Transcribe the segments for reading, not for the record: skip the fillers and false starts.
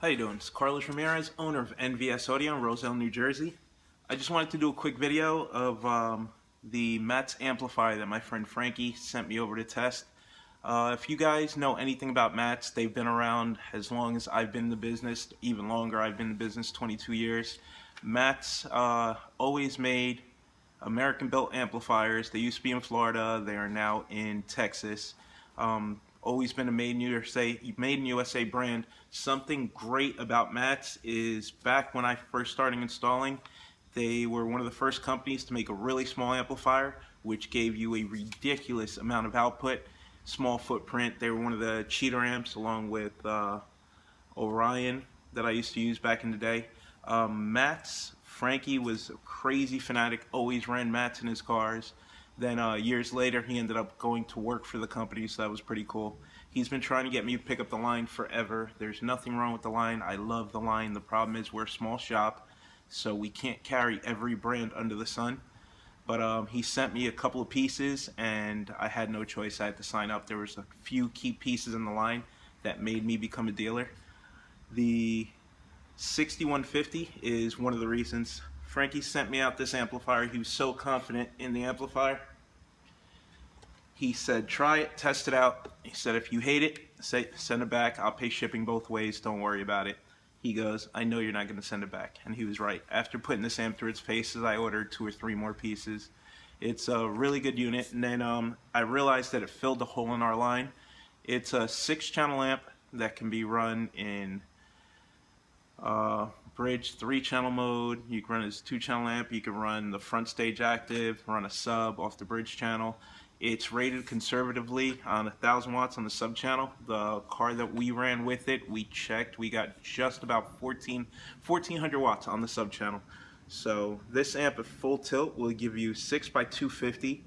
How you doing? It's Carlos Ramirez, owner of NVS Audio in Roselle, New Jersey. I just wanted to do a quick video of the Mmatts amplifier that my friend Frankie sent me over to test. If you guys know anything about Mmatts, they've been around as long as I've been in the business, even longer. I've been in the business 22 years. Mmatts always made American-built amplifiers. They used to be in Florida. They are now in Texas. Always been a made in USA brand. Something great about Mmatts is back when I first started installing, they were one of the first companies to make a really small amplifier, which gave you a ridiculous amount of output, small footprint. They were one of the cheater amps along with Orion that I used to use back in the day. Mmatts, Frankie was a crazy fanatic, always ran Mmatts in his cars. Then years later, he ended up going to work for the company, so that was pretty cool. He's been trying to get me to pick up the line forever. There's nothing wrong with the line. I love the line. The problem is we're a small shop, so we can't carry every brand under the sun. But he sent me a couple of pieces, and I had no choice. I had to sign up. There was a few key pieces in the line that made me become a dealer. The 6150 is one of the reasons. Frankie sent me out this amplifier. He was so confident in the amplifier. He said, try it, test it out. He said, if you hate it, send it back. I'll pay shipping both ways. Don't worry about it. He goes, I know you're not going to send it back. And he was right. After putting this amp through its paces, I ordered 2 or 3 more pieces. It's a really good unit. And then I realized that it filled the hole in our line. It's a 6-channel amp that can be run in bridge 3-channel mode. You can run it as a 2-channel amp. You can run the front stage active, run a sub off the bridge channel. It's rated conservatively on 1,000 watts on the sub channel. The car that we ran with it, we checked, we got just about 1,400 watts on the sub channel. So this amp at full tilt will give you 6 by 250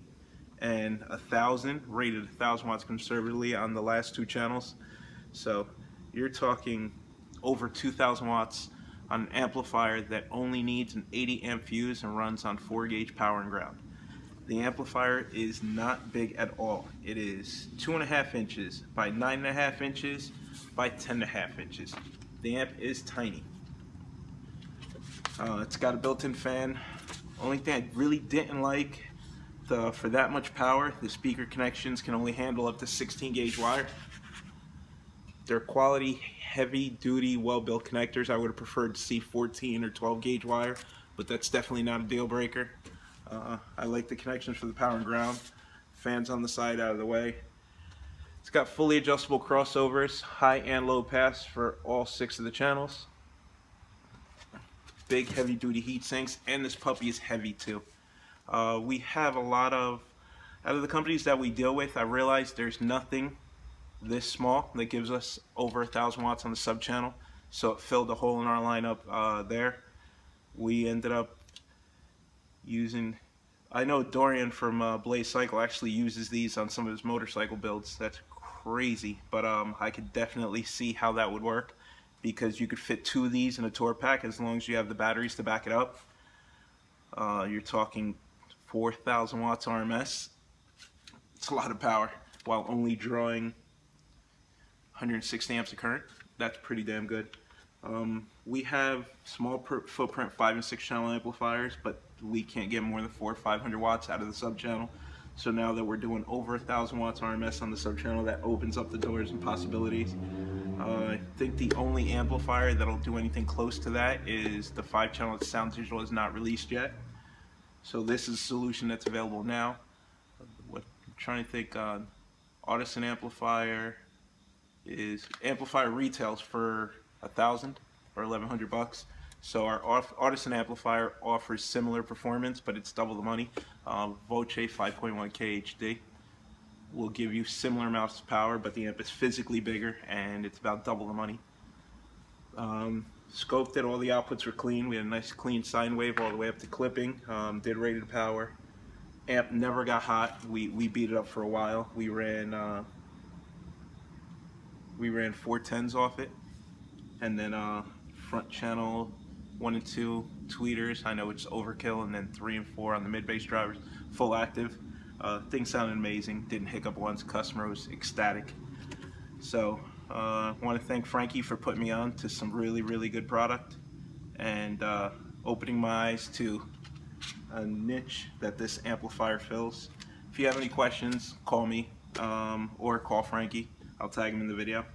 and 1,000, rated 1,000 watts conservatively on the last 2 channels. So you're talking over 2,000 watts on an amplifier that only needs an 80 amp fuse and runs on 4-gauge power and ground. The amplifier is not big at all. It is 2.5 inches by 9.5 inches by 10.5 inches. The amp is tiny. It's got a built-in fan. Only thing I really didn't like, for that much power, the speaker connections can only handle up to 16-gauge wire. They're quality, heavy-duty, well-built connectors. I would have preferred to see 14 or 12-gauge wire, but that's definitely not a deal breaker. I like the connections for the power and ground. Fans on the side out of the way. It's got fully adjustable crossovers, high and low pass for all 6 of the channels. Big heavy duty heat sinks, and this puppy is heavy too. We have a lot of, out of the companies that we deal with, I realize there's nothing this small that gives us over 1,000 watts on the sub channel, so it filled a hole in our lineup there. We ended up using, I know Dorian from Blaze Cycle actually uses these on some of his motorcycle builds. That's crazy, but I could definitely see how that would work, because you could fit 2 of these in a tour pack as long as you have the batteries to back it up. You're talking 4,000 watts RMS. It's a lot of power while only drawing 160 amps of current. That's pretty damn good. We have small footprint 5 and 6 channel amplifiers, but we can't get more than 400 or 500 watts out of the sub channel. So now that we're doing over 1,000 watts RMS on the sub channel, that opens up the doors and possibilities. I think the only amplifier that'll do anything close to that is the 5-channel that Sound Digital is not released yet. So this is a solution that's available now. I'm trying to think. Audison amplifier retails for 1,000 or 1,100 bucks. So our Audison amplifier offers similar performance, but it's double the money. Voce 5.1K HD will give you similar amounts of power, but the amp is physically bigger and it's about double the money. Scoped it, all the outputs were clean. We had a nice clean sine wave all the way up to clipping. Did rated power. Amp never got hot. We beat it up for a while. We ran 410s off it, and then front channel 1 and 2 tweeters. I know it's overkill, and then 3 and 4 on the mid bass drivers, full active. Thing sounded amazing. Didn't hiccup once. Customer was ecstatic. So I want to thank Frankie for putting me on to some really good product and opening my eyes to a niche that this amplifier fills. If you have any questions, call me or call Frankie. I'll tag him in the video.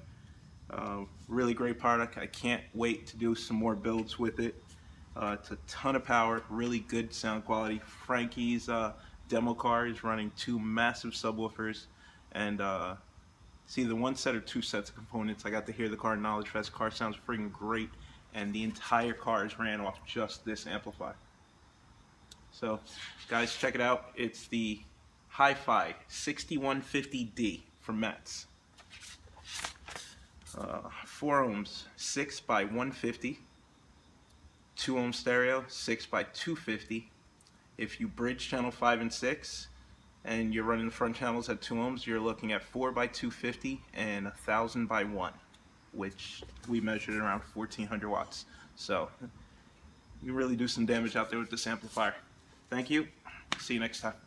Really great product. I can't wait to do some more builds with it. It's a ton of power, really good sound quality. Frankie's demo car is running 2 massive subwoofers, and it's either 1 set or 2 sets of components. I got to hear the car in Knowledge Fest. Car sounds freaking great, and the entire car is ran off just this amplifier. So, guys, check it out. It's the HiFi 6150D from Mmatts. 4 ohms, 6 by 150. 2 ohm stereo, 6 by 250. If you bridge channel 5 and 6 and you're running the front channels at 2 ohms, you're looking at 4 by 250 and 1000 by 1, which we measured at around 1400 watts. So you really do some damage out there with this amplifier. Thank you. See you next time.